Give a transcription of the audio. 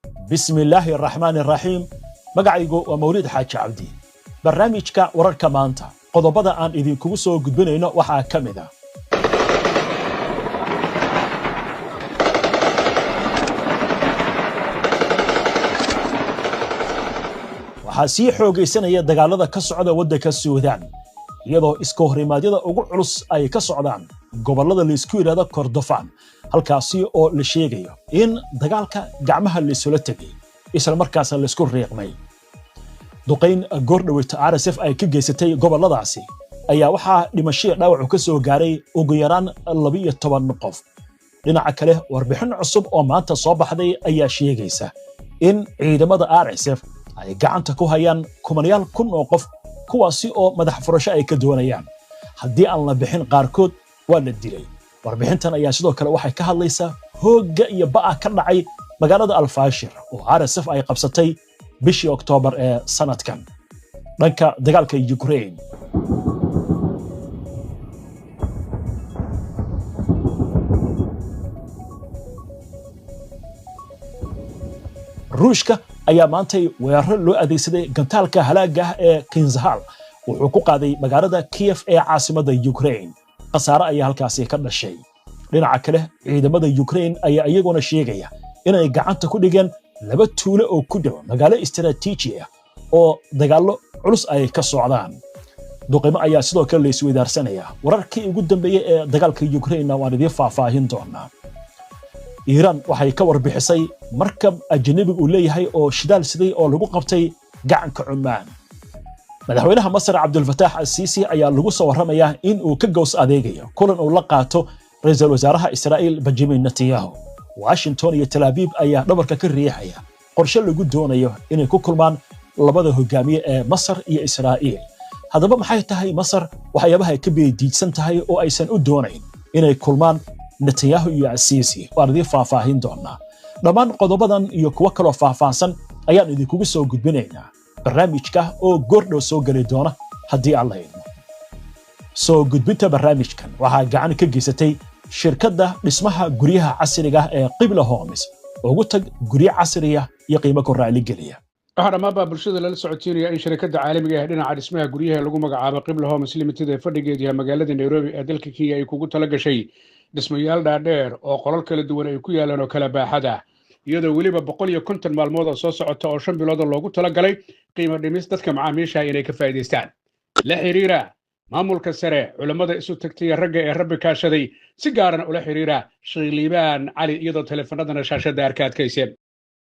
بسم الله الرحمن الرحيم magacaygu waa Mawlid Xaaji Cabdi barnaamijka wararka maanta qodobada aan idinku soo gudbinayno waxa kamid ah waxa si xoogaysanaya dagaalada ka socda waddanka Suudaan iyadoo iska horimaadyada ugu culus ay ka socdaan gobolada la isku yiraahdo Kordofan halkaasi oo la sheegayo in dagaalka gacmaha la isula tagay isla markaas la isku riiqmay duqeyn goordhaweyta RSF ay ka geysatay goboladaasi ayaa waxa dhimasho dhaawac ka soo gaaray ugu yaraan 12 qof dhinaca kale warbixin cusub oo maanta soo baxday ayaa sheegaysa in ciidamada RSF ay gacanta ku hayaan kumanyaal kun oo qof kuwaasi oo madax furasho ay ka doonayaan haddii aan la bixin qaarkood waa la dilay warbixintan ayaa sidoo kale waxay ka hadlaysaa hooga iyo ba'a ka dhacay magaalada Al-Fashir oo RSF ay qabsatay bishii Oktoobar ee sanadkan dhanka dagaalka Ukraine Ruushka ayaa maantay weerar loo adeegsaday gantaalka halaaga ah ee Kinzhal wuxuu ku qaaday magaalada Kiev ee caasimadda Ukraine qasaare ayaa halkaasi ka dhashay dhinaca kale ciidamada Ukraine ayaa iyaguna sheegaya inay gacanta ku dhigeen laba tuulo oo ku dhow magaalo istiraatiiji ah oo dagaalo culus ay ka socdaan duqeymo ayaa sidoo kale la isweydaarsanaya wararkii ugu dambeeyay ee dagaalka Ukraine waan idin faahfaahin doonaa Iran waxay ka warbixisay markab ajnabi uu leeyahay oo shidaal siday oo lagu qabtay gacanka Cumaan madaxweynaha Masar Abdul Fattah al-Sisi ayaa lagu soo waramayaa in uu ka goos adeegayo kulan uu la qaato ra'iisul wasaaraha Israa'iil Benjamin Netanyahu Washington iyo Tel Aviv ayaa dhabarka ka riixaya qorshe lagu doonayo inay ku kulmaan labada hogaamiye ee Masar iyo Israa'iil haddaba maxay tahay Masar waxyaabaha ay ka beediidsan tahay oo aysan u doonayn inay kulmaan Netanyahu iyo al-Sisi waan idin faahfaahin doonaa dhammaan qodobadan iyo kuwa kale oo faahfaahsan ayaan idinku soo gudbinaynaa barnaamijka oo goordhow soo gali doona haddii alla idmo soo gudbinta barnaamijkan waxaa gacan ka geysatay shirkadda dhismaha guryaha casriga ah ee Qibla Homes ugu tag guryo casri ah iyo qiimo ku raali geliya waxaa dhammaanba bulshada lala socotiinaya in shirkadda caalamiga ah dhinaca dhismaha guryaha lagu magacaabo Qibla Homes Limited ee fadhigeedu yahay magaalada Nairobi ee dalka Kenya ay kugu tala gashay dhismayaal dhaadheer oo qolal kala duwan ay ku yaalaan oo kala baaxada iyadoo weliba 150 maalmood oo soo socota oo 5 bilood loogu tala galay qiimo dhimis dadka macaamiisha inay ka faa'iideystaan la xiriira maamulka sare culimada isu tagtay ragga ee rabbi kaashaday si gaaran ula xiriira Shayliibaan Cali iyadoo telefoonadana shaashada arkaadkayseen